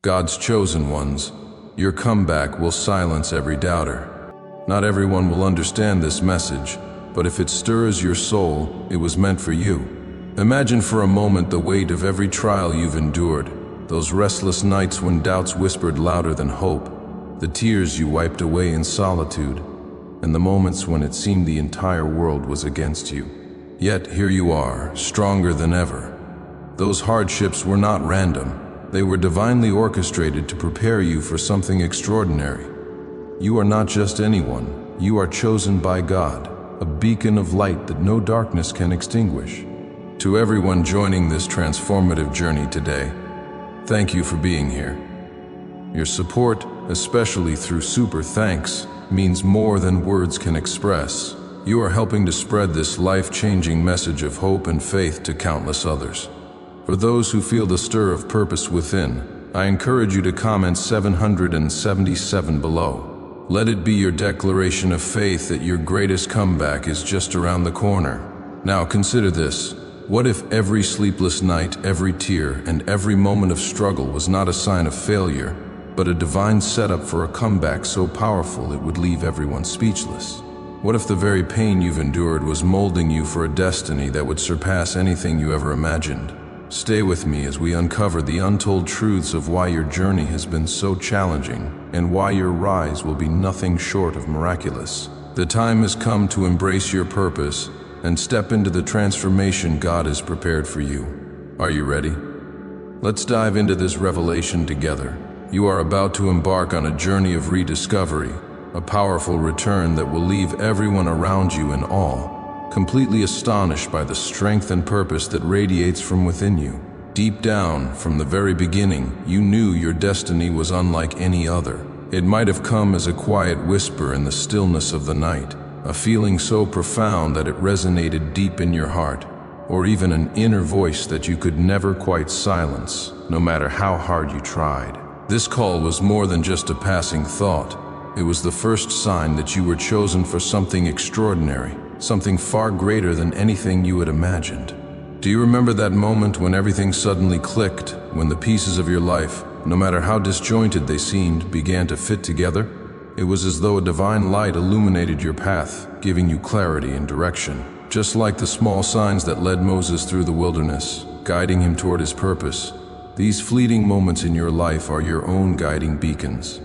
God's chosen ones, your comeback will silence every doubter. Not everyone will understand this message, but if it stirs your soul, it was meant for you. Imagine for a moment the weight of every trial you've endured, those restless nights when doubts whispered louder than hope, the tears you wiped away in solitude, and the moments when it seemed the entire world was against you. Yet here you are, stronger than ever. Those hardships were not random. They were divinely orchestrated to prepare you for something extraordinary. You are not just anyone. You are chosen by God, a beacon of light that no darkness can extinguish. To everyone joining this transformative journey today, thank you for being here. Your support, especially through super thanks, means more than words can express. You are helping to spread this life-changing message of hope and faith to countless others. For those who feel the stir of purpose within, I encourage you to comment 777 below. Let it be your declaration of faith that your greatest comeback is just around the corner. Now consider this. What if every sleepless night, every tear, and every moment of struggle was not a sign of failure, but a divine setup for a comeback so powerful it would leave everyone speechless? What if the very pain you've endured was molding you for a destiny that would surpass anything you ever imagined? Stay with me as we uncover the untold truths of why your journey has been so challenging and why your rise will be nothing short of miraculous. The time has come to embrace your purpose and step into the transformation God has prepared for you. Are you ready? Let's dive into this revelation together. You are about to embark on a journey of rediscovery, a powerful return that will leave everyone around you in awe, completely astonished by the strength and purpose that radiates from within you. Deep down, from the very beginning, you knew your destiny was unlike any other. It might have come as a quiet whisper in the stillness of the night, a feeling so profound that it resonated deep in your heart, or even an inner voice that you could never quite silence, no matter how hard you tried. This call was more than just a passing thought. It was the first sign that you were chosen for something extraordinary, something far greater than anything you had imagined. Do you remember that moment when everything suddenly clicked, when the pieces of your life, no matter how disjointed they seemed, began to fit together? It was as though a divine light illuminated your path, giving you clarity and direction. Just like the small signs that led Moses through the wilderness, guiding him toward his purpose, these fleeting moments in your life are your own guiding beacons.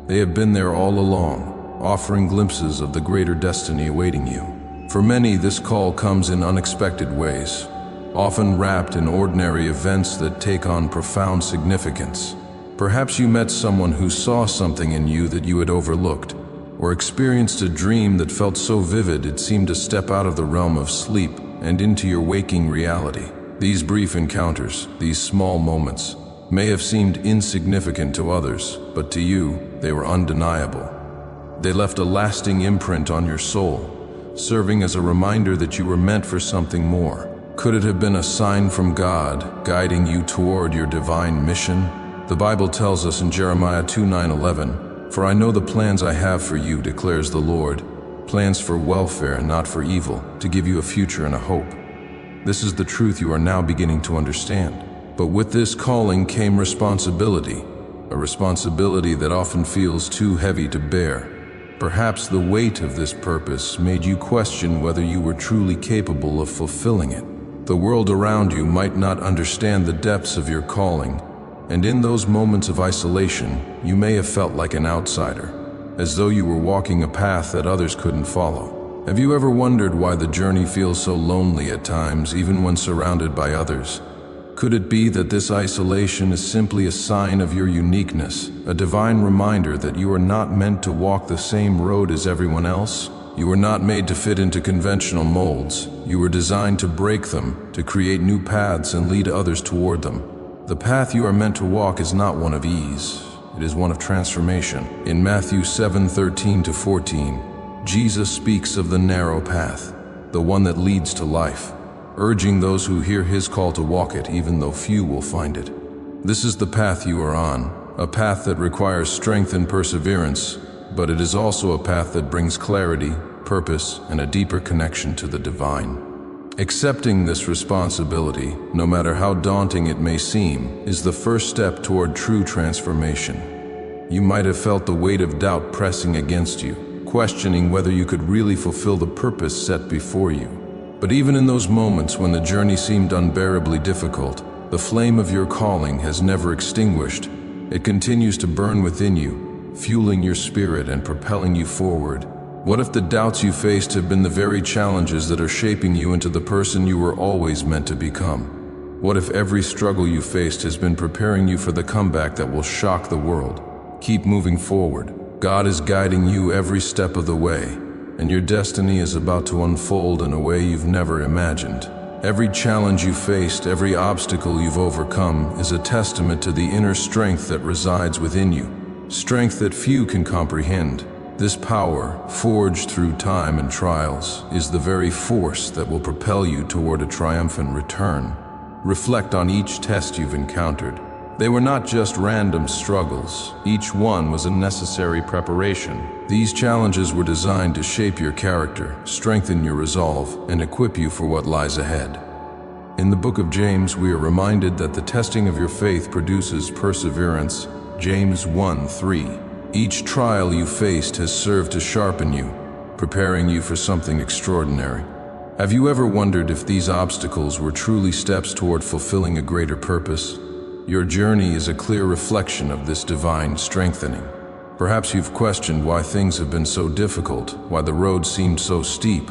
They have been there all along, offering glimpses of the greater destiny awaiting you. For many, this call comes in unexpected ways, often wrapped in ordinary events that take on profound significance. Perhaps you met someone who saw something in you that you had overlooked, or experienced a dream that felt so vivid it seemed to step out of the realm of sleep and into your waking reality. These brief encounters, these small moments, may have seemed insignificant to others, but to you, they were undeniable. They left a lasting imprint on your soul, serving as a reminder that you were meant for something more. Could it have been a sign from God, guiding you toward your divine mission? The Bible tells us in Jeremiah 2:9-11, "For I know the plans I have for you, declares the Lord, plans for welfare and not for evil, to give you a future and a hope." This is the truth you are now beginning to understand. But with this calling came responsibility, a responsibility that often feels too heavy to bear. Perhaps the weight of this purpose made you question whether you were truly capable of fulfilling it. The world around you might not understand the depths of your calling, and in those moments of isolation, you may have felt like an outsider, as though you were walking a path that others couldn't follow. Have you ever wondered why the journey feels so lonely at times, even when surrounded by others? Could it be that this isolation is simply a sign of your uniqueness, a divine reminder that you are not meant to walk the same road as everyone else? You were not made to fit into conventional molds. You were designed to break them, to create new paths and lead others toward them. The path you are meant to walk is not one of ease. It is one of transformation. In Matthew 7:13-14, Jesus speaks of the narrow path, the one that leads to life, urging those who hear his call to walk it even though few will find it. This is the path you are on, a path that requires strength and perseverance, but it is also a path that brings clarity, purpose, and a deeper connection to the divine. Accepting this responsibility, no matter how daunting it may seem, is the first step toward true transformation. You might have felt the weight of doubt pressing against you, questioning whether you could really fulfill the purpose set before you. But even in those moments when the journey seemed unbearably difficult, the flame of your calling has never extinguished. It continues to burn within you, fueling your spirit and propelling you forward. What if the doubts you faced have been the very challenges that are shaping you into the person you were always meant to become? What if every struggle you faced has been preparing you for the comeback that will shock the world? Keep moving forward. God is guiding you every step of the way, and your destiny is about to unfold in a way you've never imagined. Every challenge you faced, every obstacle you've overcome is a testament to the inner strength that resides within you, strength that few can comprehend. This power, forged through time and trials, is the very force that will propel you toward a triumphant return. Reflect on each test you've encountered. They were not just random struggles. Each one was a necessary preparation. These challenges were designed to shape your character, strengthen your resolve, and equip you for what lies ahead. In the book of James, we are reminded that the testing of your faith produces perseverance. James 1:3. Each trial you faced has served to sharpen you, preparing you for something extraordinary. Have you ever wondered if these obstacles were truly steps toward fulfilling a greater purpose? Your journey is a clear reflection of this divine strengthening. Perhaps you've questioned why things have been so difficult, why the road seemed so steep.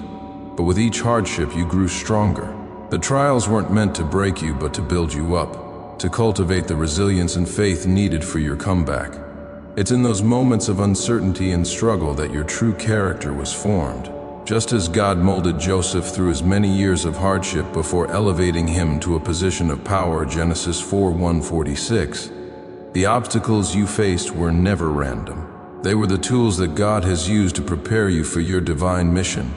But with each hardship, you grew stronger. The trials weren't meant to break you, but to build you up, to cultivate the resilience and faith needed for your comeback. It's in those moments of uncertainty and struggle that your true character was formed. Just as God molded Joseph through his many years of hardship before elevating him to a position of power, Genesis 4:1-46, the obstacles you faced were never random. They were the tools that God has used to prepare you for your divine mission.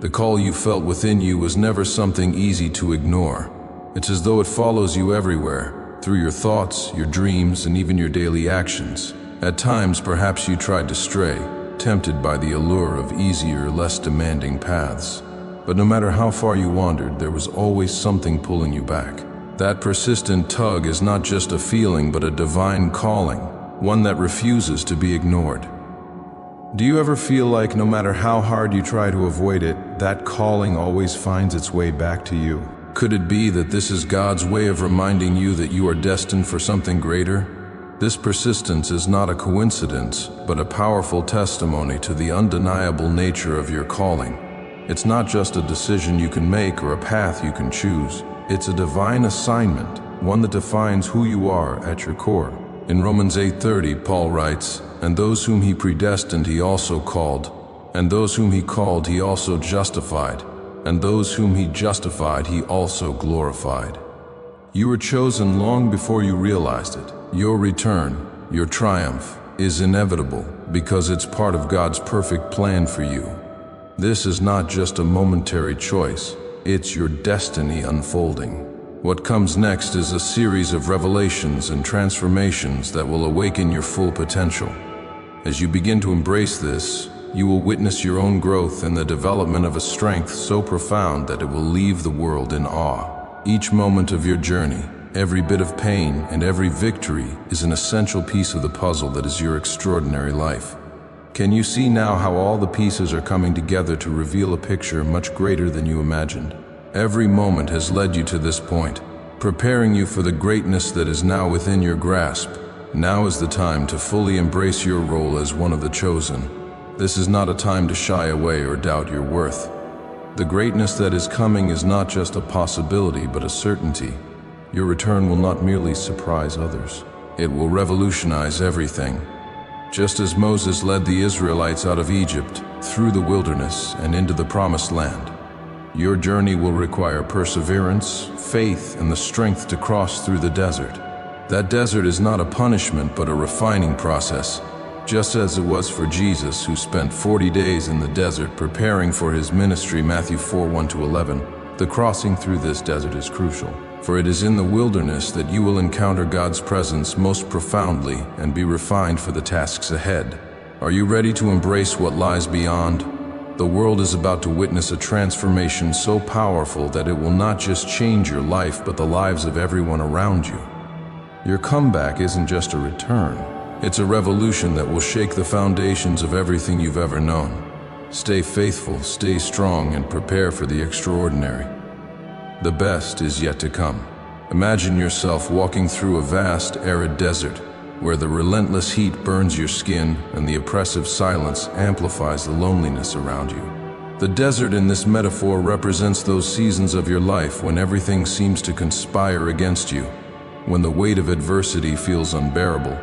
The call you felt within you was never something easy to ignore. It's as though it follows you everywhere, through your thoughts, your dreams, and even your daily actions. At times, perhaps you tried to stray, tempted by the allure of easier, less demanding paths. But no matter how far you wandered, there was always something pulling you back. That persistent tug is not just a feeling, but a divine calling, one that refuses to be ignored. Do you ever feel like no matter how hard you try to avoid it, that calling always finds its way back to you? Could it be that this is God's way of reminding you that you are destined for something greater? This persistence is not a coincidence, but a powerful testimony to the undeniable nature of your calling. It's not just a decision you can make or a path you can choose. It's a divine assignment, one that defines who you are at your core. In Romans 8:30, Paul writes, "And those whom he predestined he also called, and those whom he called he also justified, and those whom he justified he also glorified." You were chosen long before you realized it. Your return, your triumph, is inevitable because it's part of God's perfect plan for you. This is not just a momentary choice, it's your destiny unfolding. What comes next is a series of revelations and transformations that will awaken your full potential. As you begin to embrace this, you will witness your own growth and the development of a strength so profound that it will leave the world in awe. Each moment of your journey, every bit of pain, and every victory is an essential piece of the puzzle that is your extraordinary life. Can you see now how all the pieces are coming together to reveal a picture much greater than you imagined? Every moment has led you to this point, preparing you for the greatness that is now within your grasp. Now is the time to fully embrace your role as one of the chosen. This is not a time to shy away or doubt your worth. The greatness that is coming is not just a possibility, but a certainty. Your return will not merely surprise others. It will revolutionize everything. Just as Moses led the Israelites out of Egypt, through the wilderness, and into the promised land, your journey will require perseverance, faith, and the strength to cross through the desert. That desert is not a punishment, but a refining process, just as it was for Jesus, who spent 40 days in the desert preparing for his ministry, Matthew 4:1-11. The crossing through this desert is crucial, for it is in the wilderness that you will encounter God's presence most profoundly and be refined for the tasks ahead. Are you ready to embrace what lies beyond? The world is about to witness a transformation so powerful that it will not just change your life, but the lives of everyone around you. Your comeback isn't just a return. It's a revolution that will shake the foundations of everything you've ever known. Stay faithful, stay strong, and prepare for the extraordinary. The best is yet to come. Imagine yourself walking through a vast, arid desert, where the relentless heat burns your skin and the oppressive silence amplifies the loneliness around you. The desert in this metaphor represents those seasons of your life when everything seems to conspire against you, when the weight of adversity feels unbearable,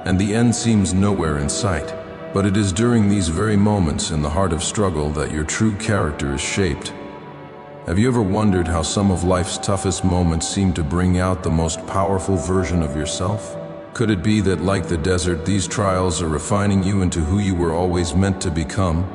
and the end seems nowhere in sight. But it is during these very moments in the heart of struggle that your true character is shaped. Have you ever wondered how some of life's toughest moments seem to bring out the most powerful version of yourself? Could it be that, like the desert, these trials are refining you into who you were always meant to become?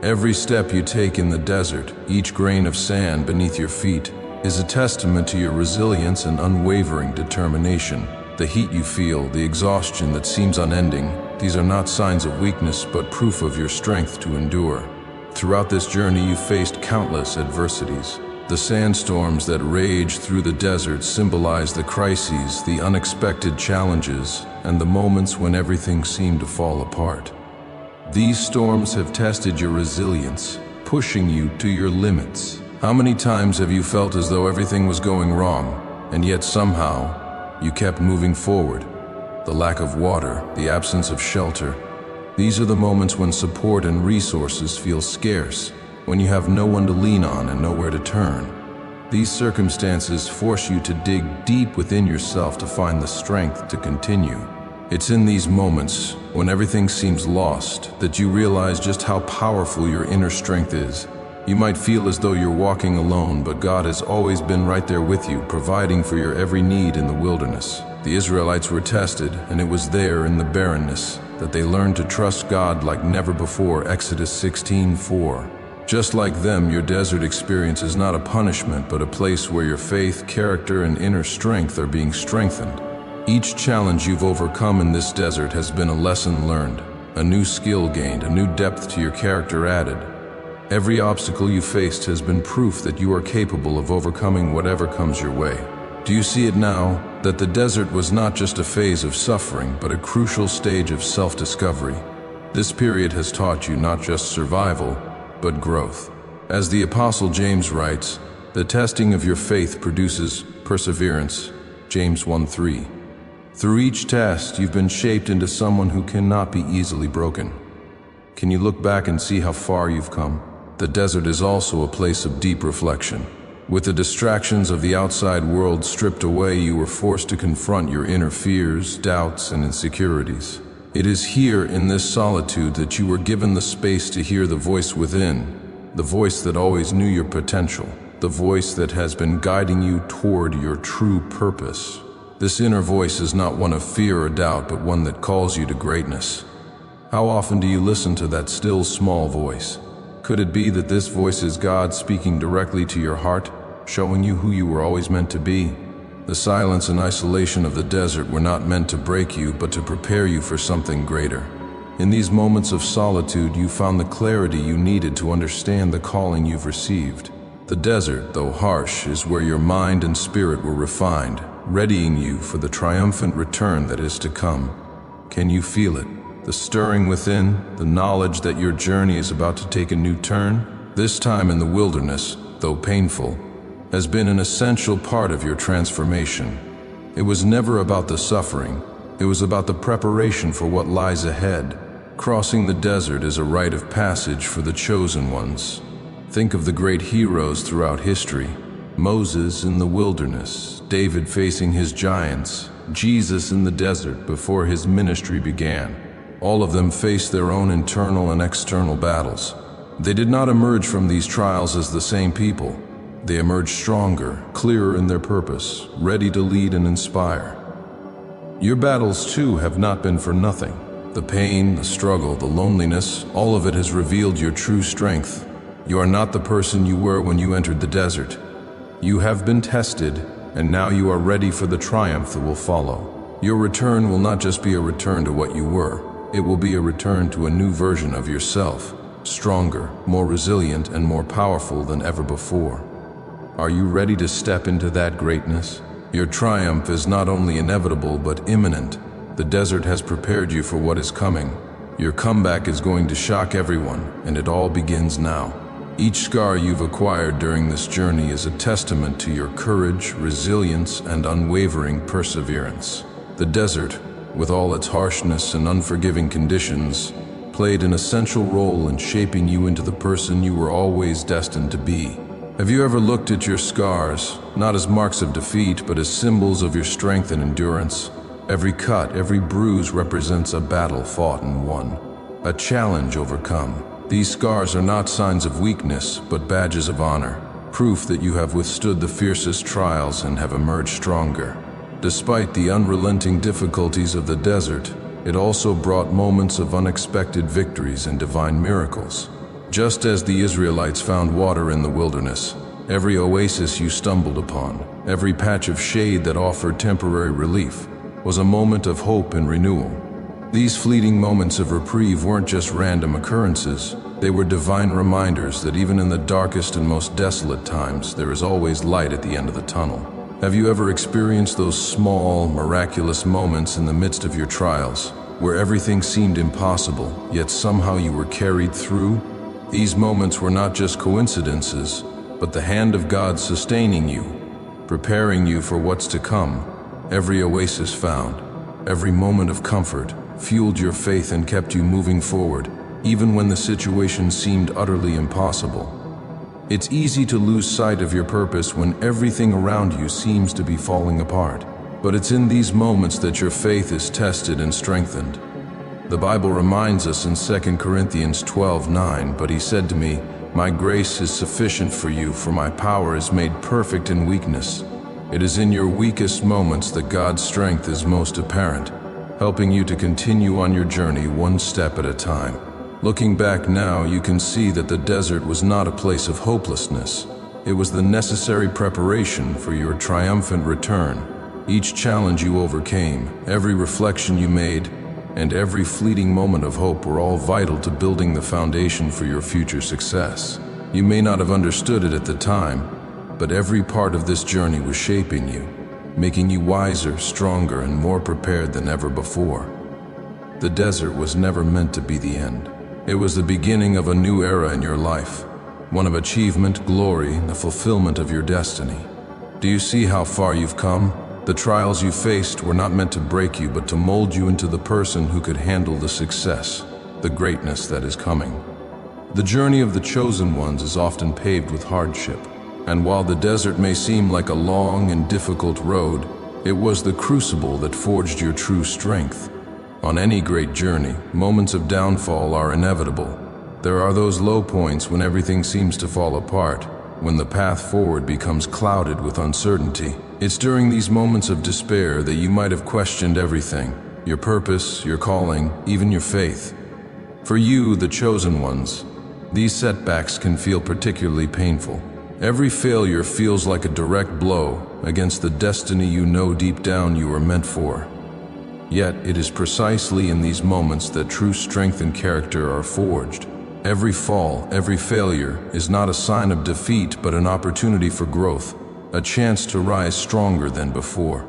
Every step you take in the desert, each grain of sand beneath your feet, is a testament to your resilience and unwavering determination. The heat you feel, the exhaustion that seems unending, these are not signs of weakness, but proof of your strength to endure. Throughout this journey, you faced countless adversities. The sandstorms that rage through the desert symbolize the crises, the unexpected challenges, and the moments when everything seemed to fall apart. These storms have tested your resilience, pushing you to your limits. How many times have you felt as though everything was going wrong, and yet somehow you kept moving forward? The lack of water, the absence of shelter, these are the moments when support and resources feel scarce, when you have no one to lean on and nowhere to turn. These circumstances force you to dig deep within yourself to find the strength to continue. It's in these moments, when everything seems lost, that you realize just how powerful your inner strength is. You might feel as though you're walking alone, but God has always been right there with you, providing for your every need in the wilderness. The Israelites were tested, and it was there in the barrenness that they learned to trust God like never before. Exodus 16:4. Just like them, your desert experience is not a punishment, but a place where your faith, character, and inner strength are being strengthened. Each challenge you've overcome in this desert has been a lesson learned, a new skill gained, a new depth to your character added. Every obstacle you faced has been proof that you are capable of overcoming whatever comes your way. Do you see it now, that the desert was not just a phase of suffering, but a crucial stage of self-discovery? This period has taught you not just survival, but growth. As the Apostle James writes, the testing of your faith produces perseverance, James 1:3. Through each test, you've been shaped into someone who cannot be easily broken. Can you look back and see how far you've come? The desert is also a place of deep reflection. With the distractions of the outside world stripped away, you were forced to confront your inner fears, doubts, and insecurities. It is here in this solitude that you were given the space to hear the voice within, the voice that always knew your potential, the voice that has been guiding you toward your true purpose. This inner voice is not one of fear or doubt, but one that calls you to greatness. How often do you listen to that still small voice? Could it be that this voice is God speaking directly to your heart, showing you who you were always meant to be? The silence and isolation of the desert were not meant to break you, but to prepare you for something greater. In these moments of solitude, you found the clarity you needed to understand the calling you've received. The desert, though harsh, is where your mind and spirit were refined, readying you for the triumphant return that is to come. Can you feel it? The stirring within, the knowledge that your journey is about to take a new turn? This time in the wilderness, though painful, has been an essential part of your transformation. It was never about the suffering, it was about the preparation for what lies ahead. Crossing the desert is a rite of passage for the chosen ones. Think of the great heroes throughout history. Moses in the wilderness, David facing his giants, Jesus in the desert before his ministry began. All of them faced their own internal and external battles. They did not emerge from these trials as the same people. They emerged stronger, clearer in their purpose, ready to lead and inspire. Your battles too have not been for nothing. The pain, the struggle, the loneliness, all of it has revealed your true strength. You are not the person you were when you entered the desert. You have been tested, and now you are ready for the triumph that will follow. Your return will not just be a return to what you were. It will be a return to a new version of yourself, stronger, more resilient, and more powerful than ever before. Are you ready to step into that greatness? Your triumph is not only inevitable but imminent. The desert has prepared you for what is coming. Your comeback is going to shock everyone, and it all begins now. Each scar you've acquired during this journey is a testament to your courage, resilience, and unwavering perseverance. The desert, with all its harshness and unforgiving conditions, played an essential role in shaping you into the person you were always destined to be. Have you ever looked at your scars, not as marks of defeat, but as symbols of your strength and endurance? Every cut, every bruise represents a battle fought and won, a challenge overcome. These scars are not signs of weakness, but badges of honor, proof that you have withstood the fiercest trials and have emerged stronger. Despite the unrelenting difficulties of the desert, it also brought moments of unexpected victories and divine miracles. Just as the Israelites found water in the wilderness, every oasis you stumbled upon, every patch of shade that offered temporary relief, was a moment of hope and renewal. These fleeting moments of reprieve weren't just random occurrences, they were divine reminders that even in the darkest and most desolate times, there is always light at the end of the tunnel. Have you ever experienced those small, miraculous moments in the midst of your trials, where everything seemed impossible, yet somehow you were carried through? These moments were not just coincidences, but the hand of God sustaining you, preparing you for what's to come. Every oasis found, every moment of comfort, fueled your faith and kept you moving forward, even when the situation seemed utterly impossible. It's easy to lose sight of your purpose when everything around you seems to be falling apart. But it's in these moments that your faith is tested and strengthened. The Bible reminds us in 2 Corinthians 12:9, "But he said to me, 'My grace is sufficient for you, for my power is made perfect in weakness.'" It is in your weakest moments that God's strength is most apparent, helping you to continue on your journey one step at a time. Looking back now, you can see that the desert was not a place of hopelessness. It was the necessary preparation for your triumphant return. Each challenge you overcame, every reflection you made, and every fleeting moment of hope were all vital to building the foundation for your future success. You may not have understood it at the time, but every part of this journey was shaping you, making you wiser, stronger, and more prepared than ever before. The desert was never meant to be the end. It was the beginning of a new era in your life, one of achievement, glory, and the fulfillment of your destiny. Do you see how far you've come? The trials you faced were not meant to break you, but to mold you into the person who could handle the success, the greatness that is coming. The journey of the chosen ones is often paved with hardship, and while the desert may seem like a long and difficult road, it was the crucible that forged your true strength. On any great journey, moments of downfall are inevitable. There are those low points when everything seems to fall apart, when the path forward becomes clouded with uncertainty. It's during these moments of despair that you might have questioned everything, your purpose, your calling, even your faith. For you, the chosen ones, these setbacks can feel particularly painful. Every failure feels like a direct blow against the destiny you know deep down you were meant for. Yet, it is precisely in these moments that true strength and character are forged. Every fall, every failure is not a sign of defeat, but an opportunity for growth, a chance to rise stronger than before.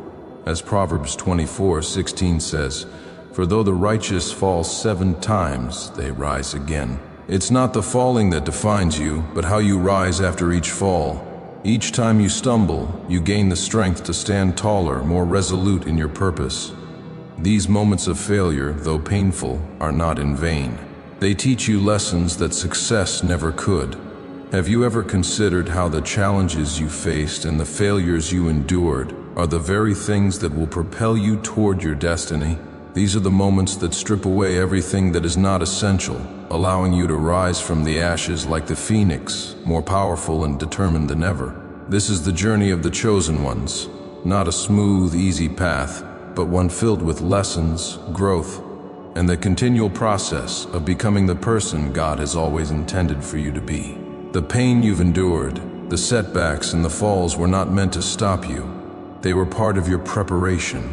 As Proverbs 24:16 says, "For though the righteous fall 7 times, they rise again." It's not the falling that defines you, but how you rise after each fall. Each time you stumble, you gain the strength to stand taller, more resolute in your purpose. These moments of failure, though painful, are not in vain. They teach you lessons that success never could. Have you ever considered how the challenges you faced and the failures you endured are the very things that will propel you toward your destiny? These are the moments that strip away everything that is not essential, allowing you to rise from the ashes like the phoenix, more powerful and determined than ever. This is the journey of the chosen ones, not a smooth, easy path, but one filled with lessons, growth, and the continual process of becoming the person God has always intended for you to be. The pain you've endured, the setbacks and the falls were not meant to stop you. They were part of your preparation.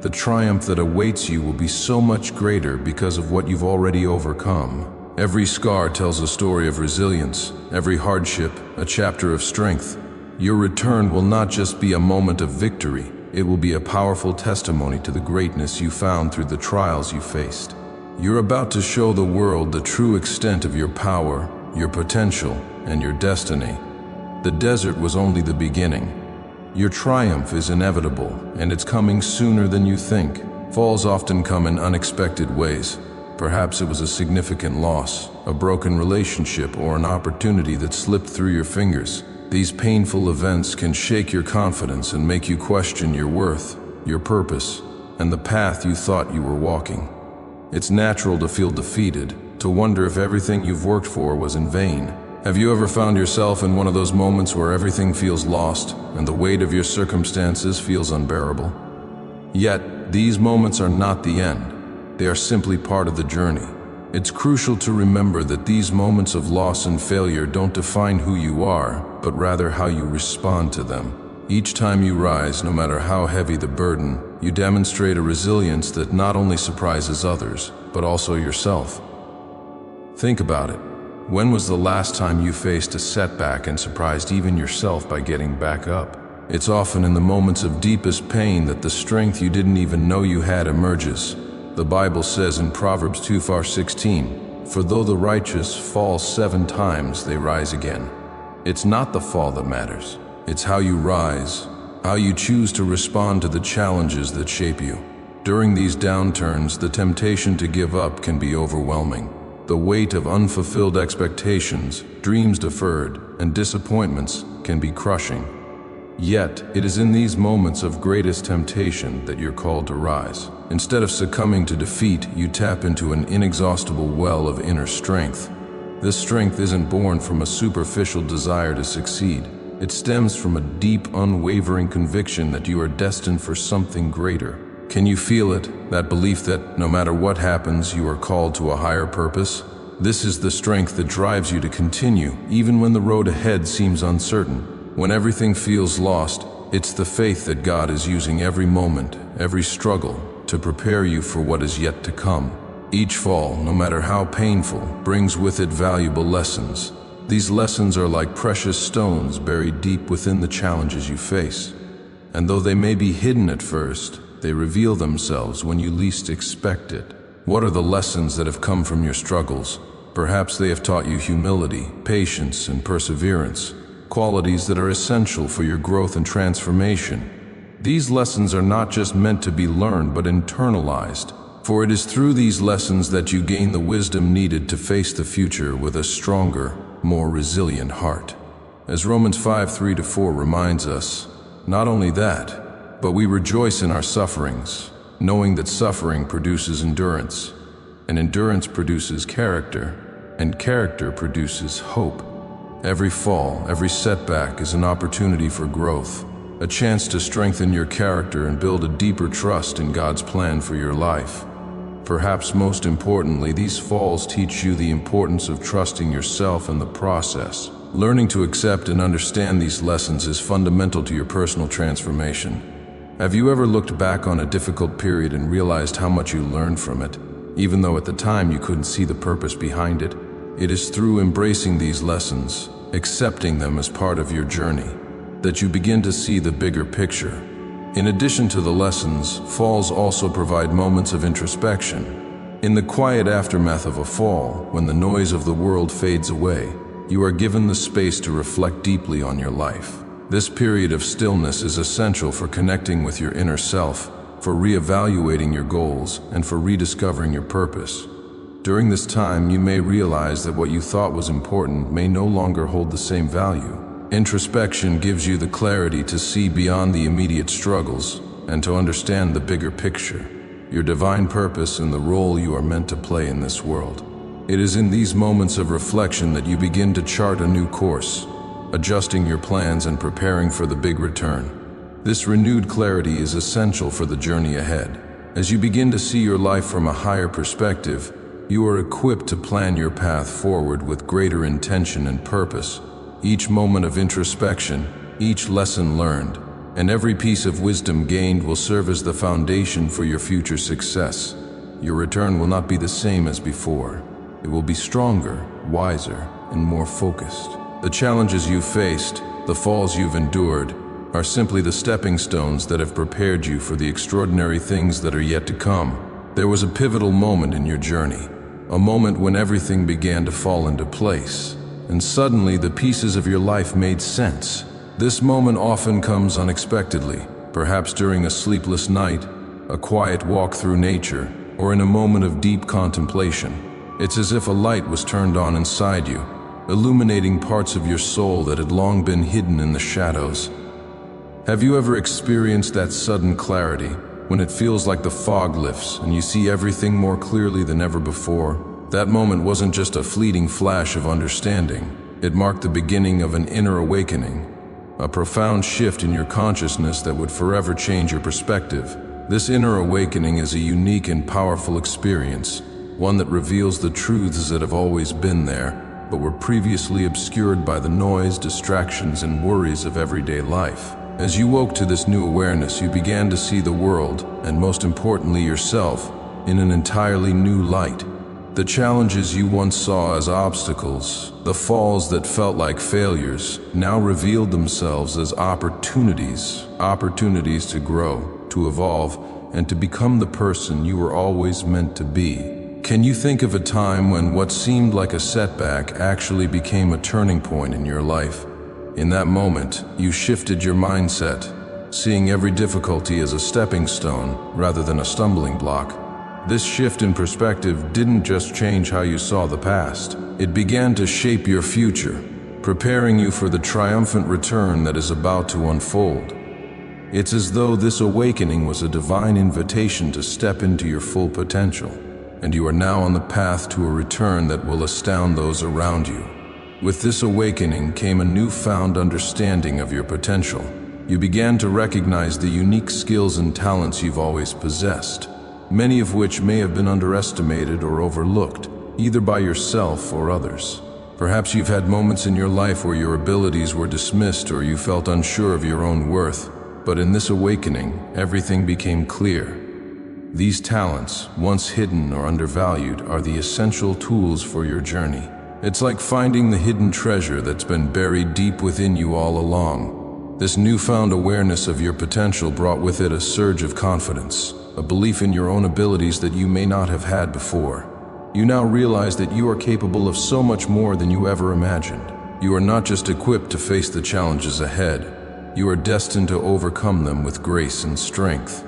The triumph that awaits you will be so much greater because of what you've already overcome. Every scar tells a story of resilience, every hardship a chapter of strength. Your return will not just be a moment of victory, it will be a powerful testimony to the greatness you found through the trials you faced. You're about to show the world the true extent of your power, your potential, and your destiny. The desert was only the beginning. Your triumph is inevitable, and it's coming sooner than you think. Falls often come in unexpected ways. Perhaps it was a significant loss, a broken relationship, or an opportunity that slipped through your fingers. These painful events can shake your confidence and make you question your worth, your purpose, and the path you thought you were walking. It's natural to feel defeated, to wonder if everything you've worked for was in vain. Have you ever found yourself in one of those moments where everything feels lost and the weight of your circumstances feels unbearable? Yet, these moments are not the end. They are simply part of the journey. It's crucial to remember that these moments of loss and failure don't define who you are, but rather how you respond to them. Each time you rise, no matter how heavy the burden, you demonstrate a resilience that not only surprises others, but also yourself. Think about it. When was the last time you faced a setback and surprised even yourself by getting back up? It's often in the moments of deepest pain that the strength you didn't even know you had emerges. The Bible says in Proverbs 2:16, "For though the righteous fall 7 times, they rise again." It's not the fall that matters. It's how you rise, how you choose to respond to the challenges that shape you. During these downturns, the temptation to give up can be overwhelming. The weight of unfulfilled expectations, dreams deferred, and disappointments can be crushing. Yet, it is in these moments of greatest temptation that you're called to rise. Instead of succumbing to defeat, you tap into an inexhaustible well of inner strength. This strength isn't born from a superficial desire to succeed. It stems from a deep, unwavering conviction that you are destined for something greater. Can you feel it, that belief that no matter what happens, you are called to a higher purpose? This is the strength that drives you to continue, even when the road ahead seems uncertain. When everything feels lost, it's the faith that God is using every moment, every struggle, to prepare you for what is yet to come. Each fall, no matter how painful, brings with it valuable lessons. These lessons are like precious stones buried deep within the challenges you face. And though they may be hidden at first, they reveal themselves when you least expect it. What are the lessons that have come from your struggles? Perhaps they have taught you humility, patience, and perseverance, qualities that are essential for your growth and transformation. These lessons are not just meant to be learned, but internalized. For it is through these lessons that you gain the wisdom needed to face the future with a stronger, more resilient heart. As Romans 5:3-4 reminds us, not only that, but we rejoice in our sufferings, knowing that suffering produces endurance, and endurance produces character, and character produces hope. Every fall, every setback is an opportunity for growth, a chance to strengthen your character and build a deeper trust in God's plan for your life. Perhaps most importantly, these falls teach you the importance of trusting yourself in the process. Learning to accept and understand these lessons is fundamental to your personal transformation. Have you ever looked back on a difficult period and realized how much you learned from it, even though at the time you couldn't see the purpose behind it? It is through embracing these lessons, accepting them as part of your journey, that you begin to see the bigger picture. In addition to the lessons, falls also provide moments of introspection. In the quiet aftermath of a fall, when the noise of the world fades away, you are given the space to reflect deeply on your life. This period of stillness is essential for connecting with your inner self, for reevaluating your goals, and for rediscovering your purpose. During this time, you may realize that what you thought was important may no longer hold the same value. Introspection gives you the clarity to see beyond the immediate struggles and to understand the bigger picture, your divine purpose and the role you are meant to play in this world. It is in these moments of reflection that you begin to chart a new course, adjusting your plans and preparing for the big return. This renewed clarity is essential for the journey ahead. As you begin to see your life from a higher perspective, you are equipped to plan your path forward with greater intention and purpose. Each moment of introspection, each lesson learned, and every piece of wisdom gained will serve as the foundation for your future success. Your return will not be the same as before. it will be stronger, wiser, and more focused. The challenges you've faced, the falls you've endured, are simply the stepping stones that have prepared you for the extraordinary things that are yet to come. There was a pivotal moment in your journey, a moment when everything began to fall into place, and suddenly the pieces of your life made sense. This moment often comes unexpectedly, perhaps during a sleepless night, a quiet walk through nature, or in a moment of deep contemplation. It's as if a light was turned on inside you, illuminating parts of your soul that had long been hidden in the shadows. Have you ever experienced that sudden clarity, when it feels like the fog lifts and you see everything more clearly than ever before? That moment wasn't just a fleeting flash of understanding. It marked the beginning of an inner awakening, a profound shift in your consciousness that would forever change your perspective. This inner awakening is a unique and powerful experience, one that reveals the truths that have always been there, but were previously obscured by the noise, distractions, and worries of everyday life. As you woke to this new awareness, you began to see the world, and most importantly yourself, in an entirely new light. The challenges you once saw as obstacles, the falls that felt like failures, now revealed themselves as opportunities to grow, to evolve, and to become the person you were always meant to be. Can you think of a time when what seemed like a setback actually became a turning point in your life? In that moment, you shifted your mindset, seeing every difficulty as a stepping stone rather than a stumbling block. This shift in perspective didn't just change how you saw the past. It began to shape your future, preparing you for the triumphant return that is about to unfold. It's as though this awakening was a divine invitation to step into your full potential, and you are now on the path to a return that will astound those around you. With this awakening came a newfound understanding of your potential. You began to recognize the unique skills and talents you've always possessed, many of which may have been underestimated or overlooked, either by yourself or others. Perhaps you've had moments in your life where your abilities were dismissed or you felt unsure of your own worth, but in this awakening, everything became clear. These talents, once hidden or undervalued, are the essential tools for your journey. It's like finding the hidden treasure that's been buried deep within you all along. This newfound awareness of your potential brought with it a surge of confidence, a belief in your own abilities that you may not have had before. You now realize that you are capable of so much more than you ever imagined. You are not just equipped to face the challenges ahead, you are destined to overcome them with grace and strength.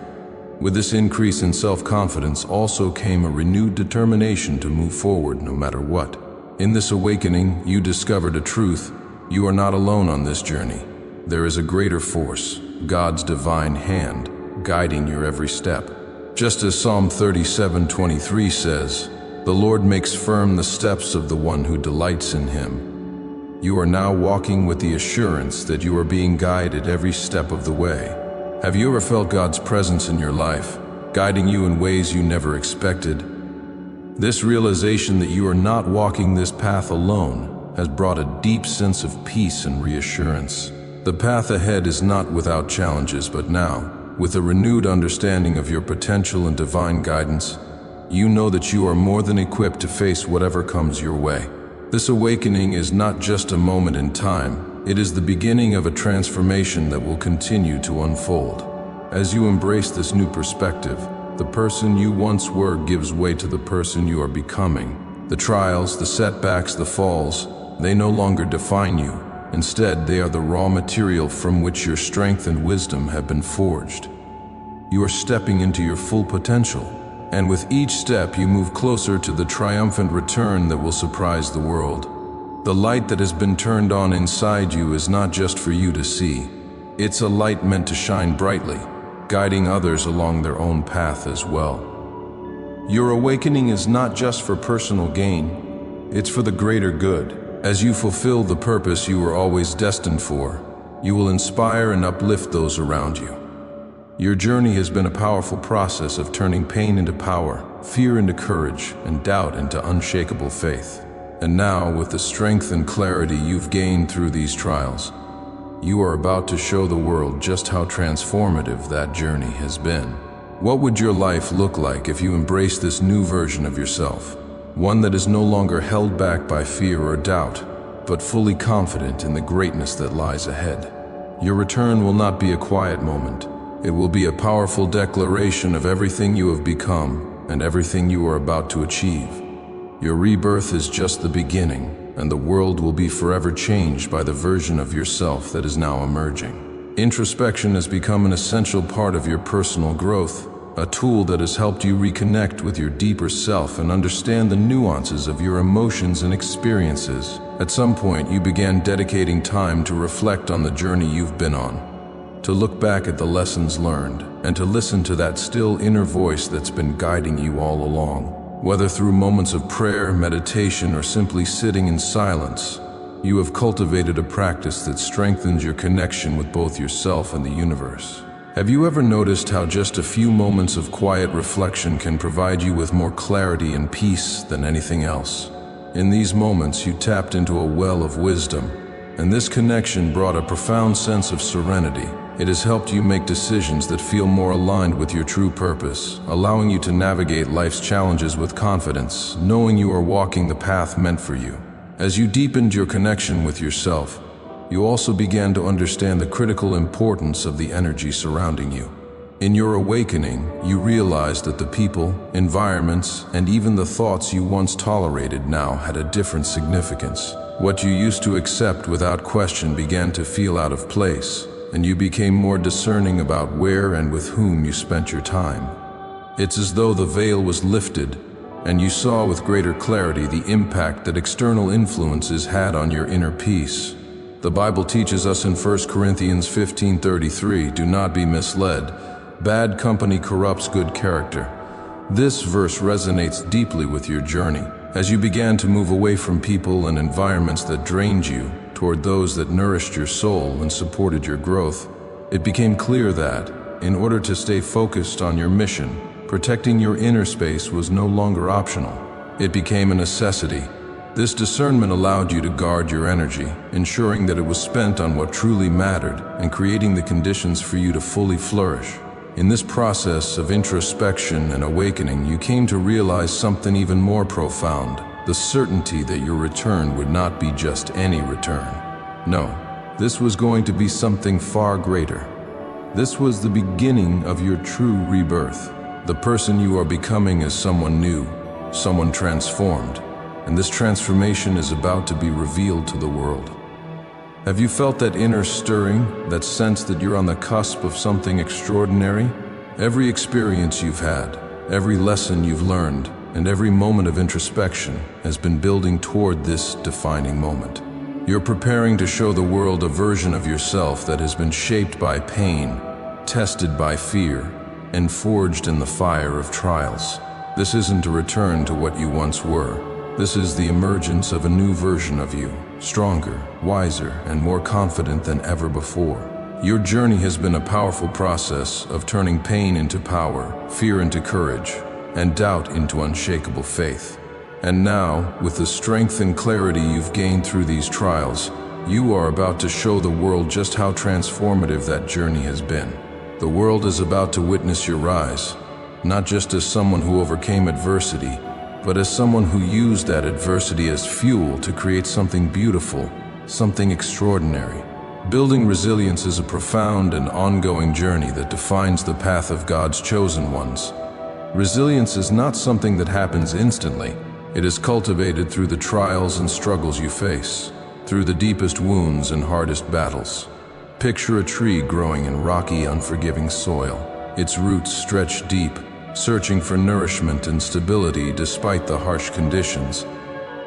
With this increase in self-confidence also came a renewed determination to move forward no matter what. In this awakening, you discovered a truth: you are not alone on this journey. There is a greater force, God's divine hand, guiding your every step. Just as Psalm 37:23 says, "The Lord makes firm the steps of the one who delights in him." You are now walking with the assurance that you are being guided every step of the way. Have you ever felt God's presence in your life, guiding you in ways you never expected? This realization that you are not walking this path alone has brought a deep sense of peace and reassurance. The path ahead is not without challenges, but now, with a renewed understanding of your potential and divine guidance, you know that you are more than equipped to face whatever comes your way. This awakening is not just a moment in time, it is the beginning of a transformation that will continue to unfold. As you embrace this new perspective, the person you once were gives way to the person you are becoming. The trials, the setbacks, the falls, they no longer define you. Instead, they are the raw material from which your strength and wisdom have been forged. You are stepping into your full potential, and with each step you move closer to the triumphant return that will surprise the world. The light that has been turned on inside you is not just for you to see. It's a light meant to shine brightly, guiding others along their own path as well. Your awakening is not just for personal gain, it's for the greater good. As you fulfill the purpose you were always destined for, you will inspire and uplift those around you. Your journey has been a powerful process of turning pain into power, fear into courage, and doubt into unshakable faith. And now, with the strength and clarity you've gained through these trials, you are about to show the world just how transformative that journey has been. What would your life look like if you embraced this new version of yourself? one that is no longer held back by fear or doubt, but fully confident in the greatness that lies ahead. Your return will not be a quiet moment. It will be a powerful declaration of everything you have become and everything you are about to achieve. Your rebirth is just the beginning, and the world will be forever changed by the version of yourself that is now emerging. Introspection has become an essential part of your personal growth, a tool that has helped you reconnect with your deeper self and understand the nuances of your emotions and experiences. At some point, you began dedicating time to reflect on the journey you've been on, to look back at the lessons learned, and to listen to that still inner voice that's been guiding you all along. Whether through moments of prayer, meditation, or simply sitting in silence, you have cultivated a practice that strengthens your connection with both yourself and the universe. Have you ever noticed how just a few moments of quiet reflection can provide you with more clarity and peace than anything else? In these moments, you tapped into a well of wisdom, and this connection brought a profound sense of serenity. It has helped you make decisions that feel more aligned with your true purpose, allowing you to navigate life's challenges with confidence, knowing you are walking the path meant for you. As you deepened your connection with yourself, you also began to understand the critical importance of the energy surrounding you. In your awakening, you realized that the people, environments, and even the thoughts you once tolerated now had a different significance. What you used to accept without question began to feel out of place, and you became more discerning about where and with whom you spent your time. It's as though the veil was lifted, and you saw with greater clarity the impact that external influences had on your inner peace. The Bible teaches us in 1 Corinthians 15:33, "Do not be misled. Bad company corrupts good character." This verse resonates deeply with your journey. As you began to move away from people and environments that drained you toward those that nourished your soul and supported your growth, it became clear that, in order to stay focused on your mission, protecting your inner space was no longer optional. It became a necessity. This discernment allowed you to guard your energy, ensuring that it was spent on what truly mattered and creating the conditions for you to fully flourish. In this process of introspection and awakening, you came to realize something even more profound: the certainty that your return would not be just any return. No, this was going to be something far greater. This was the beginning of your true rebirth. The person you are becoming is someone new, someone transformed, and this transformation is about to be revealed to the world. Have you felt that inner stirring, that sense that you're on the cusp of something extraordinary? Every experience you've had, every lesson you've learned, and every moment of introspection has been building toward this defining moment. You're preparing to show the world a version of yourself that has been shaped by pain, tested by fear, and forged in the fire of trials. This isn't a return to what you once were. This is the emergence of a new version of you, stronger, wiser, and more confident than ever before. Your journey has been a powerful process of turning pain into power, fear into courage, and doubt into unshakable faith. And now, with the strength and clarity you've gained through these trials, you are about to show the world just how transformative that journey has been. The world is about to witness your rise, not just as someone who overcame adversity, but as someone who used that adversity as fuel to create something beautiful, something extraordinary. Building resilience is a profound and ongoing journey that defines the path of God's chosen ones. Resilience is not something that happens instantly. It is cultivated through the trials and struggles you face, through the deepest wounds and hardest battles. Picture a tree growing in rocky, unforgiving soil. Its roots stretch deep, searching for nourishment and stability despite the harsh conditions.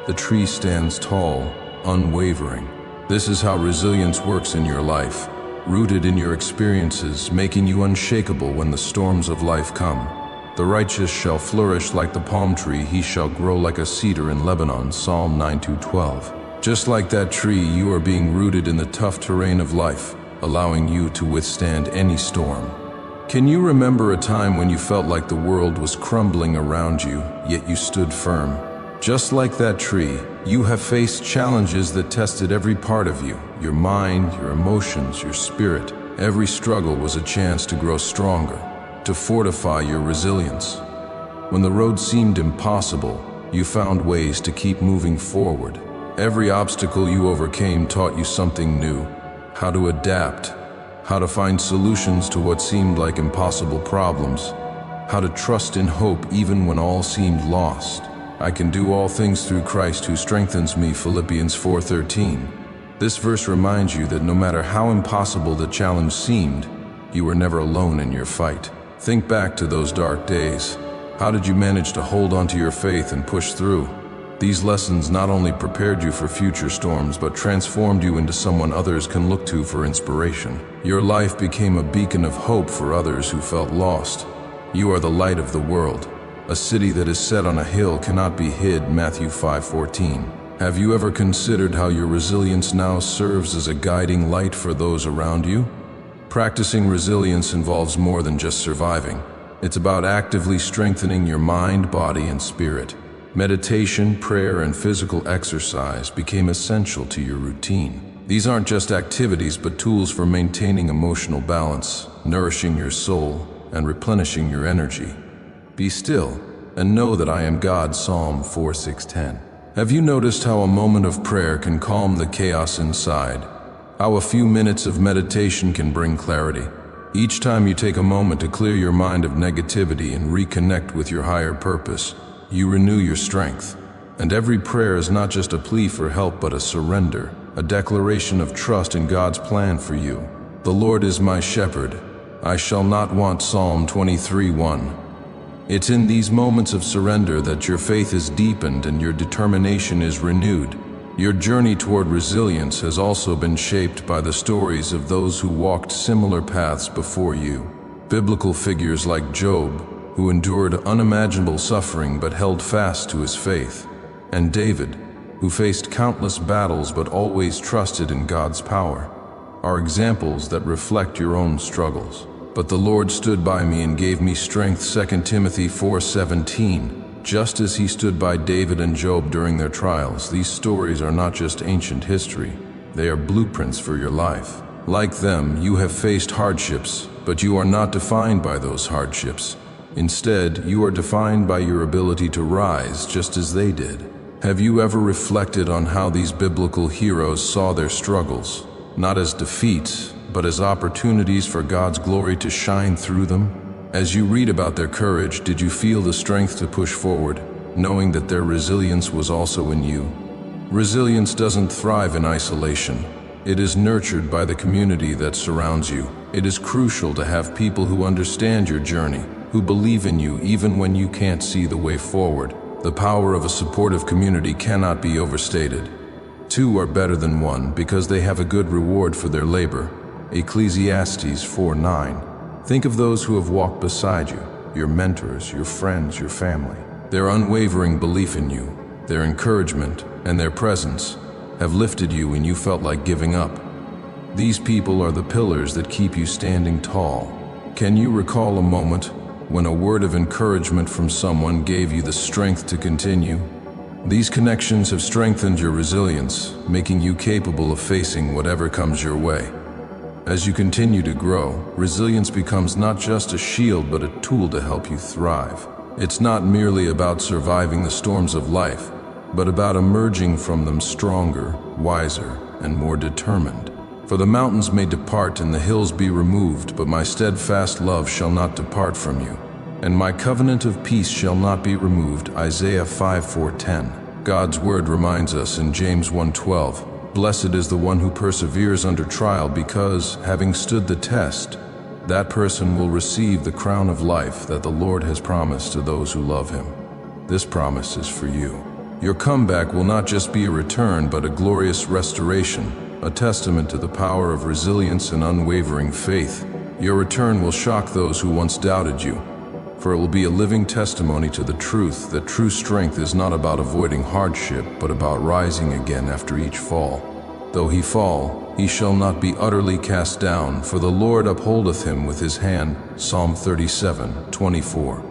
The tree stands tall, unwavering. This is how resilience works in your life, rooted in your experiences, making you unshakable when the storms of life come. The righteous shall flourish like the palm tree, he shall grow like a cedar in Lebanon, Psalm 9:12. Just like that tree, you are being rooted in the tough terrain of life, allowing you to withstand any storm. Can you remember a time when you felt like the world was crumbling around you, yet you stood firm? Just like that tree, you have faced challenges that tested every part of you, your mind, your emotions, your spirit. Every struggle was a chance to grow stronger, to fortify your resilience. When the road seemed impossible, you found ways to keep moving forward. Every obstacle you overcame taught you something new: how to adapt, how to find solutions to what seemed like impossible problems, how to trust in hope even when all seemed lost. I can do all things through Christ who strengthens me, Philippians 4:13. This verse reminds you that no matter how impossible the challenge seemed, you were never alone in your fight. Think back to those dark days. How did you manage to hold onto your faith and push through? These lessons not only prepared you for future storms, but transformed you into someone others can look to for inspiration. Your life became a beacon of hope for others who felt lost. You are the light of the world. A city that is set on a hill cannot be hid, Matthew 5:14. Have you ever considered how your resilience now serves as a guiding light for those around you? Practicing resilience involves more than just surviving. It's about actively strengthening your mind, body, and spirit. Meditation, prayer, and physical exercise became essential to your routine. These aren't just activities, but tools for maintaining emotional balance, nourishing your soul, and replenishing your energy. Be still and know that I am God, Psalm 4:6-10. Have you noticed how a moment of prayer can calm the chaos inside? How a few minutes of meditation can bring clarity? Each time you take a moment to clear your mind of negativity and reconnect with your higher purpose, you renew your strength. And every prayer is not just a plea for help, but a surrender, a declaration of trust in God's plan for you. The Lord is my shepherd, I shall not want, Psalm 23:1. It's in these moments of surrender that your faith is deepened and your determination is renewed. Your journey toward resilience has also been shaped by the stories of those who walked similar paths before you. Biblical figures like Job, who endured unimaginable suffering but held fast to his faith, and David, who faced countless battles but always trusted in God's power, are examples that reflect your own struggles. But the Lord stood by me and gave me strength, 2 Timothy 4:17. Just as he stood by David and Job during their trials, these stories are not just ancient history, they are blueprints for your life. Like them, you have faced hardships, but you are not defined by those hardships. Instead, you are defined by your ability to rise just as they did. Have you ever reflected on how these biblical heroes saw their struggles, not as defeats, but as opportunities for God's glory to shine through them? As you read about their courage, did you feel the strength to push forward, knowing that their resilience was also in you? Resilience doesn't thrive in isolation. It is nurtured by the community that surrounds you. It is crucial to have people who understand your journey, who believe in you even when you can't see the way forward. The power of a supportive community cannot be overstated. Two are better than one because they have a good reward for their labor. Ecclesiastes 4:9. Think of those who have walked beside you, your mentors, your friends, your family. Their unwavering belief in you, their encouragement, and their presence have lifted you when you felt like giving up. These people are the pillars that keep you standing tall. Can you recall a moment when a word of encouragement from someone gave you the strength to continue? These connections have strengthened your resilience, making you capable of facing whatever comes your way. As you continue to grow, resilience becomes not just a shield but a tool to help you thrive. It's not merely about surviving the storms of life, but about emerging from them stronger, wiser, and more determined. For the mountains may depart and the hills be removed, but my steadfast love shall not depart from you, and my covenant of peace shall not be removed, Isaiah 5:4-10. God's word reminds us in James 1:12, blessed is the one who perseveres under trial, because, having stood the test, that person will receive the crown of life that the Lord has promised to those who love him. This promise is for you. Your comeback will not just be a return, but a glorious restoration, a testament to the power of resilience and unwavering faith. Your return will shock those who once doubted you, for it will be a living testimony to the truth that true strength is not about avoiding hardship, but about rising again after each fall. Though he fall, he shall not be utterly cast down, for the Lord upholdeth him with his hand, Psalm 37:24.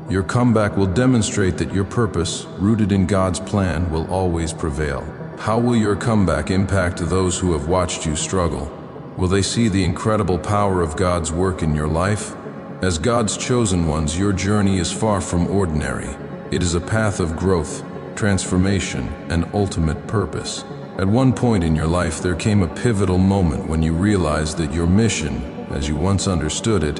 Your comeback will demonstrate that your purpose, rooted in God's plan, will always prevail. How will your comeback impact those who have watched you struggle? Will they see the incredible power of God's work in your life? As God's chosen ones, your journey is far from ordinary. It is a path of growth, transformation, and ultimate purpose. At one point in your life, there came a pivotal moment when you realized that your mission, as you once understood it,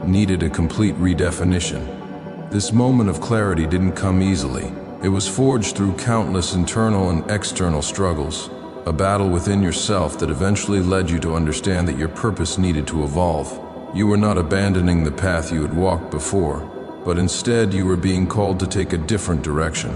needed a complete redefinition. This moment of clarity didn't come easily. It was forged through countless internal and external struggles, a battle within yourself that eventually led you to understand that your purpose needed to evolve. You were not abandoning the path you had walked before, but instead you were being called to take a different direction,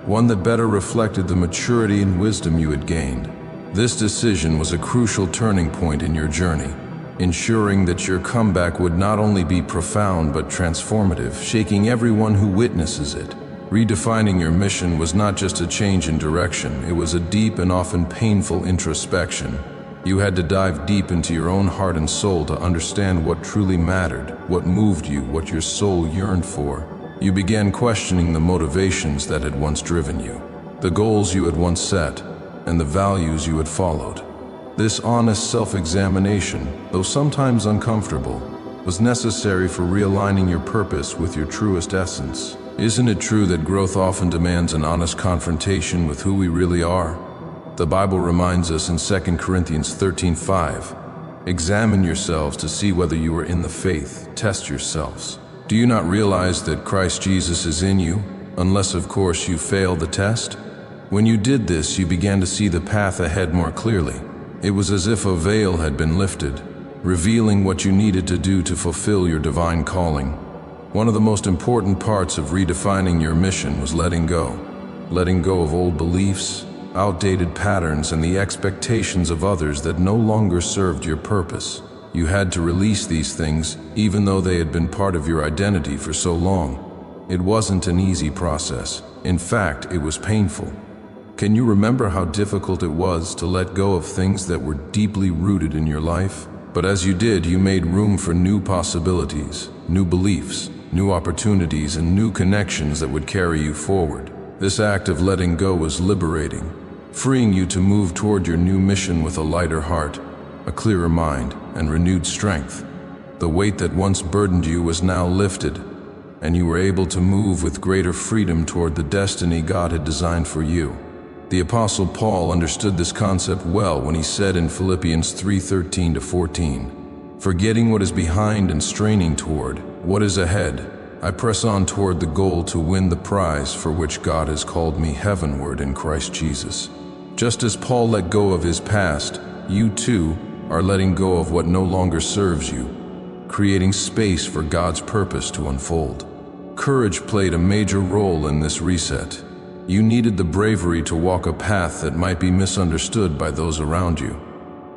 one that better reflected the maturity and wisdom you had gained. This decision was a crucial turning point in your journey, ensuring that your comeback would not only be profound but transformative, shaking everyone who witnesses it. Redefining your mission was not just a change in direction, it was a deep and often painful introspection. You had to dive deep into your own heart and soul to understand what truly mattered, what moved you, what your soul yearned for. You began questioning the motivations that had once driven you, the goals you had once set, and the values you had followed. This honest self-examination, though sometimes uncomfortable, was necessary for realigning your purpose with your truest essence. Isn't it true that growth often demands an honest confrontation with who we really are? The Bible reminds us in 2 Corinthians 13:5, "Examine yourselves to see whether you are in the faith. Test yourselves. Do you not realize that Christ Jesus is in you, unless of course you fail the test?" When you did this, you began to see the path ahead more clearly. It was as if a veil had been lifted, revealing what you needed to do to fulfill your divine calling. One of the most important parts of redefining your mission was letting go. Letting go of old beliefs, outdated patterns, and the expectations of others that no longer served your purpose. You had to release these things, even though they had been part of your identity for so long. It wasn't an easy process. In fact, it was painful. Can you remember how difficult it was to let go of things that were deeply rooted in your life? But as you did, you made room for new possibilities, new beliefs, new opportunities, and new connections that would carry you forward. This act of letting go was liberating, freeing you to move toward your new mission with a lighter heart, a clearer mind, and renewed strength. The weight that once burdened you was now lifted, and you were able to move with greater freedom toward the destiny God had designed for you. The Apostle Paul understood this concept well when he said in Philippians 3:13-14, "Forgetting what is behind and straining toward what is ahead, I press on toward the goal to win the prize for which God has called me heavenward in Christ Jesus." Just as Paul let go of his past, you too are letting go of what no longer serves you, creating space for God's purpose to unfold. Courage played a major role in this reset. You needed the bravery to walk a path that might be misunderstood by those around you.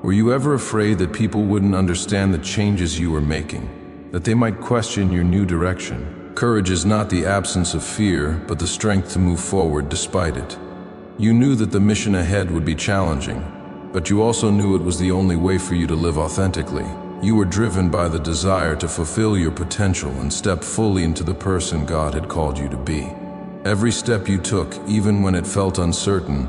Were you ever afraid that people wouldn't understand the changes you were making, that they might question your new direction? Courage is not the absence of fear, but the strength to move forward despite it. You knew that the mission ahead would be challenging, but you also knew it was the only way for you to live authentically. You were driven by the desire to fulfill your potential and step fully into the person God had called you to be. Every step you took, even when it felt uncertain,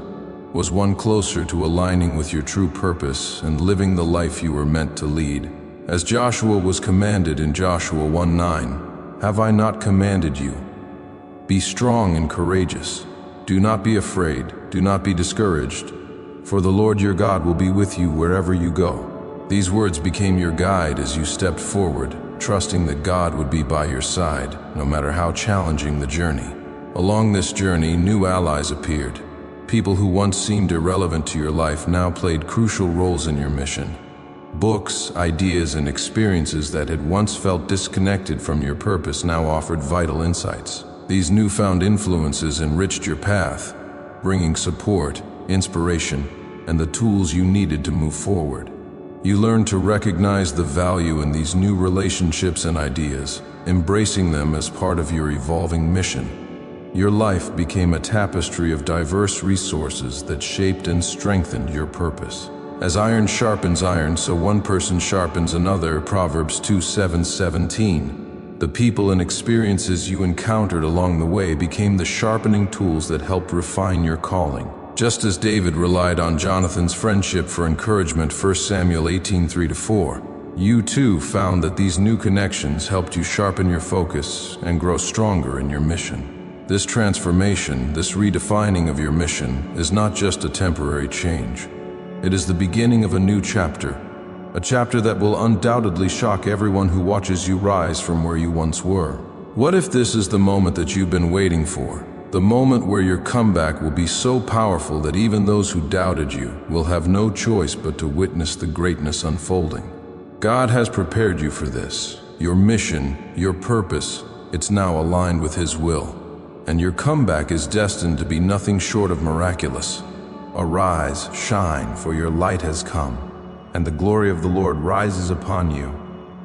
was one closer to aligning with your true purpose and living the life you were meant to lead. As Joshua was commanded in Joshua 1:9, "Have I not commanded you? Be strong and courageous. Do not be afraid, do not be discouraged, for the Lord your God will be with you wherever you go." These words became your guide as you stepped forward, trusting that God would be by your side, no matter how challenging the journey. Along this journey, new allies appeared. People who once seemed irrelevant to your life now played crucial roles in your mission. Books, ideas, and experiences that had once felt disconnected from your purpose now offered vital insights. These newfound influences enriched your path, bringing support, inspiration, and the tools you needed to move forward. You learned to recognize the value in these new relationships and ideas, embracing them as part of your evolving mission. Your life became a tapestry of diverse resources that shaped and strengthened your purpose. As iron sharpens iron, so one person sharpens another, Proverbs 2:17. The people and experiences you encountered along the way became the sharpening tools that helped refine your calling. Just as David relied on Jonathan's friendship for encouragement, 1 Samuel 18:3-4, you too found that these new connections helped you sharpen your focus and grow stronger in your mission. This transformation, this redefining of your mission, is not just a temporary change. It is the beginning of a new chapter, a chapter that will undoubtedly shock everyone who watches you rise from where you once were. What if this is the moment that you've been waiting for? The moment where your comeback will be so powerful that even those who doubted you will have no choice but to witness the greatness unfolding. God has prepared you for this. Your mission, your purpose, it's now aligned with His will. And your comeback is destined to be nothing short of miraculous. Arise, shine, for your light has come, and the glory of the Lord rises upon you.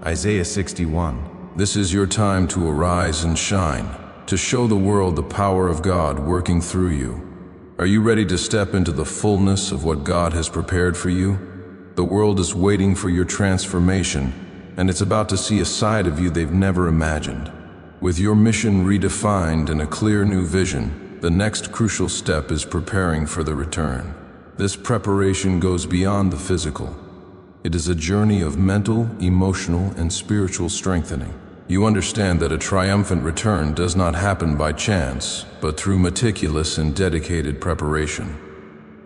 Isaiah 61. This is your time to arise and shine, to show the world the power of God working through you. Are you ready to step into the fullness of what God has prepared for you? The world is waiting for your transformation, and it's about to see a side of you they've never imagined. With your mission redefined and a clear new vision, the next crucial step is preparing for the return. This preparation goes beyond the physical. It is a journey of mental, emotional, and spiritual strengthening. You understand that a triumphant return does not happen by chance, but through meticulous and dedicated preparation.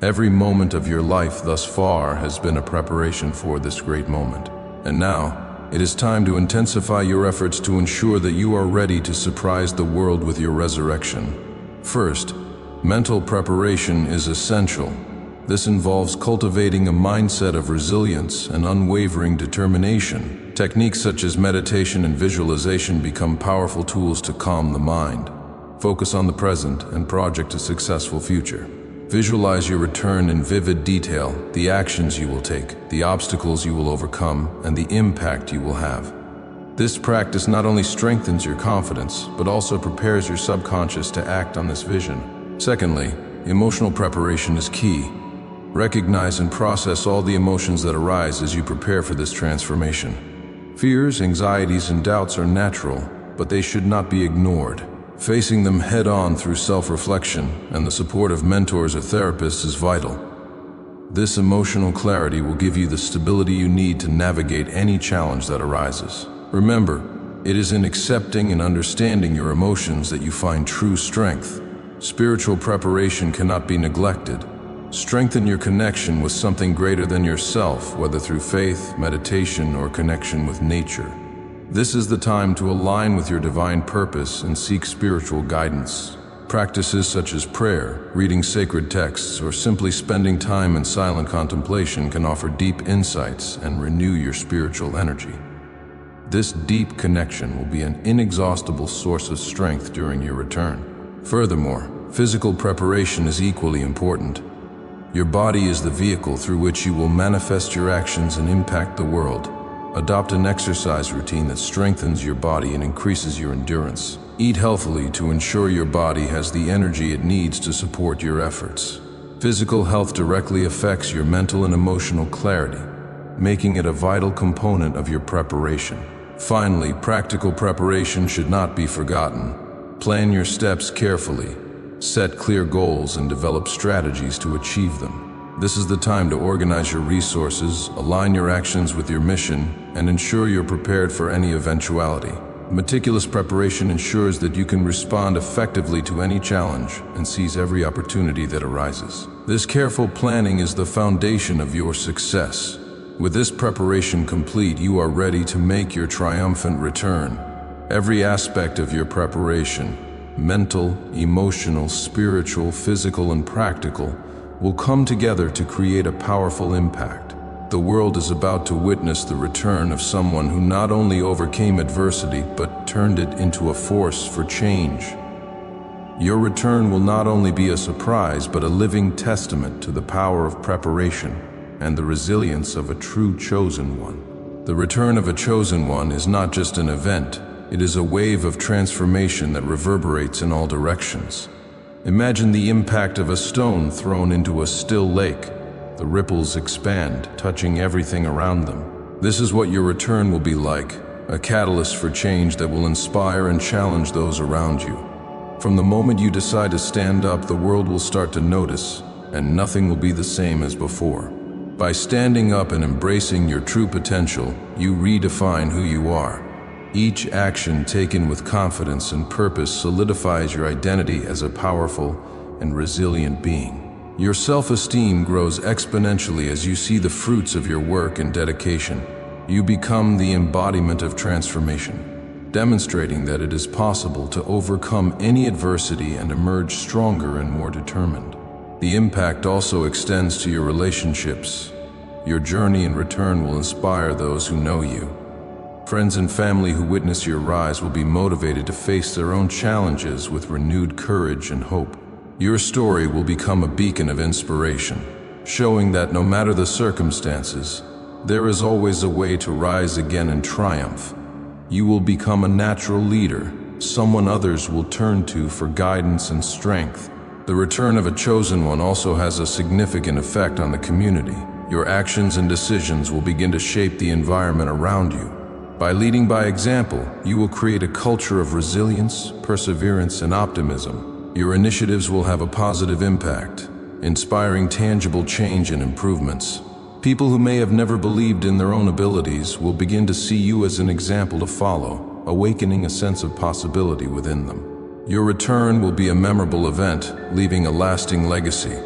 Every moment of your life thus far has been a preparation for this great moment. And now, it is time to intensify your efforts to ensure that you are ready to surprise the world with your resurrection. First, mental preparation is essential. This involves cultivating a mindset of resilience and unwavering determination. Techniques such as meditation and visualization become powerful tools to calm the mind. Focus on the present and project a successful future. Visualize your return in vivid detail, the actions you will take, the obstacles you will overcome, and the impact you will have. This practice not only strengthens your confidence, but also prepares your subconscious to act on this vision. Secondly, emotional preparation is key. Recognize and process all the emotions that arise as you prepare for this transformation. Fears, anxieties, and doubts are natural, but they should not be ignored. Facing them head-on through self-reflection and the support of mentors or therapists is vital. This emotional clarity will give you the stability you need to navigate any challenge that arises. Remember, it is in accepting and understanding your emotions that you find true strength. Spiritual preparation cannot be neglected. Strengthen your connection with something greater than yourself, whether through faith, meditation, or connection with nature. This is the time to align with your divine purpose and seek spiritual guidance. Practices such as prayer, reading sacred texts, or simply spending time in silent contemplation can offer deep insights and renew your spiritual energy. This deep connection will be an inexhaustible source of strength during your return. Furthermore, physical preparation is equally important. Your body is the vehicle through which you will manifest your actions and impact the world. Adopt an exercise routine that strengthens your body and increases your endurance. Eat healthily to ensure your body has the energy it needs to support your efforts. Physical health directly affects your mental and emotional clarity, making it a vital component of your preparation. Finally, practical preparation should not be forgotten. Plan your steps carefully. Set clear goals and develop strategies to achieve them. This is the time to organize your resources, align your actions with your mission, and ensure you're prepared for any eventuality. Meticulous preparation ensures that you can respond effectively to any challenge and seize every opportunity that arises. This careful planning is the foundation of your success. With this preparation complete, you are ready to make your triumphant return. Every aspect of your preparation, mental, emotional, spiritual, physical, and practical, will come together to create a powerful impact. The world is about to witness the return of someone who not only overcame adversity, but turned it into a force for change. Your return will not only be a surprise, but a living testament to the power of preparation and the resilience of a true chosen one. The return of a chosen one is not just an event. It is a wave of transformation that reverberates in all directions. Imagine the impact of a stone thrown into a still lake. The ripples expand, touching everything around them. This is what your return will be like, a catalyst for change that will inspire and challenge those around you. From the moment you decide to stand up, the world will start to notice, and nothing will be the same as before. By standing up and embracing your true potential, you redefine who you are. Each action taken with confidence and purpose solidifies your identity as a powerful and resilient being. Your self-esteem grows exponentially as you see the fruits of your work and dedication. You become the embodiment of transformation, demonstrating that it is possible to overcome any adversity and emerge stronger and more determined. The impact also extends to your relationships. Your journey in return will inspire those who know you. Friends and family who witness your rise will be motivated to face their own challenges with renewed courage and hope. Your story will become a beacon of inspiration, showing that no matter the circumstances, there is always a way to rise again and triumph. You will become a natural leader, someone others will turn to for guidance and strength. The return of a chosen one also has a significant effect on the community. Your actions and decisions will begin to shape the environment around you. By leading by example, you will create a culture of resilience, perseverance, and optimism. Your initiatives will have a positive impact, inspiring tangible change and improvements. People who may have never believed in their own abilities will begin to see you as an example to follow, awakening a sense of possibility within them. Your return will be a memorable event, leaving a lasting legacy.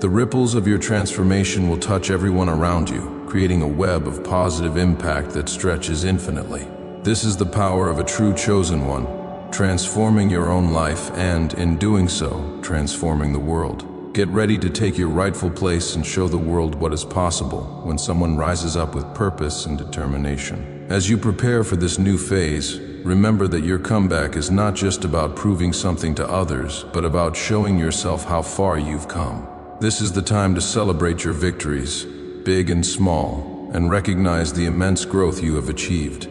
The ripples of your transformation will touch everyone around you, creating a web of positive impact that stretches infinitely. This is the power of a true chosen one, transforming your own life and, in doing so, transforming the world. Get ready to take your rightful place and show the world what is possible when someone rises up with purpose and determination. As you prepare for this new phase, remember that your comeback is not just about proving something to others, but about showing yourself how far you've come. This is the time to celebrate your victories, big and small, and recognize the immense growth you have achieved.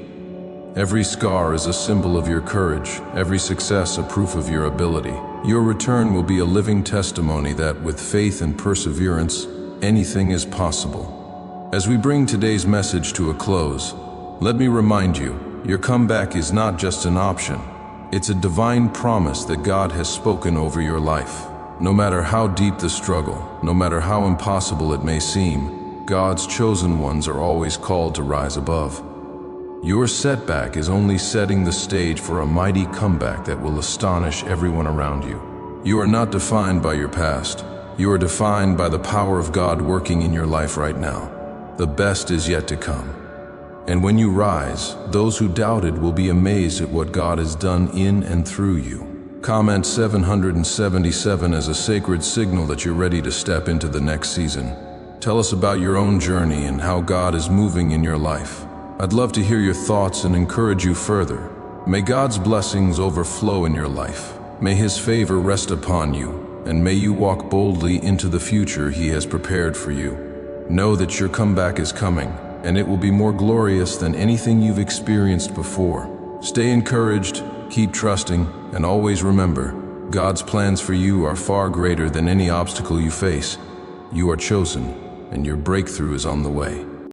Every scar is a symbol of your courage, every success a proof of your ability. Your return will be a living testimony that, with faith and perseverance, anything is possible. As we bring today's message to a close, let me remind you, your comeback is not just an option. It's a divine promise that God has spoken over your life. No matter how deep the struggle, no matter how impossible it may seem, God's chosen ones are always called to rise above. Your setback is only setting the stage for a mighty comeback that will astonish everyone around you. You are not defined by your past. You are defined by the power of God working in your life right now. The best is yet to come. And when you rise, those who doubted will be amazed at what God has done in and through you. Comment 777 as a sacred signal that you're ready to step into the next season. Tell us about your own journey and how God is moving in your life. I'd love to hear your thoughts and encourage you further. May God's blessings overflow in your life. May His favor rest upon you, and may you walk boldly into the future He has prepared for you. Know that your comeback is coming, and it will be more glorious than anything you've experienced before. Stay encouraged, keep trusting, and always remember, God's plans for you are far greater than any obstacle you face. You are chosen, and your breakthrough is on the way.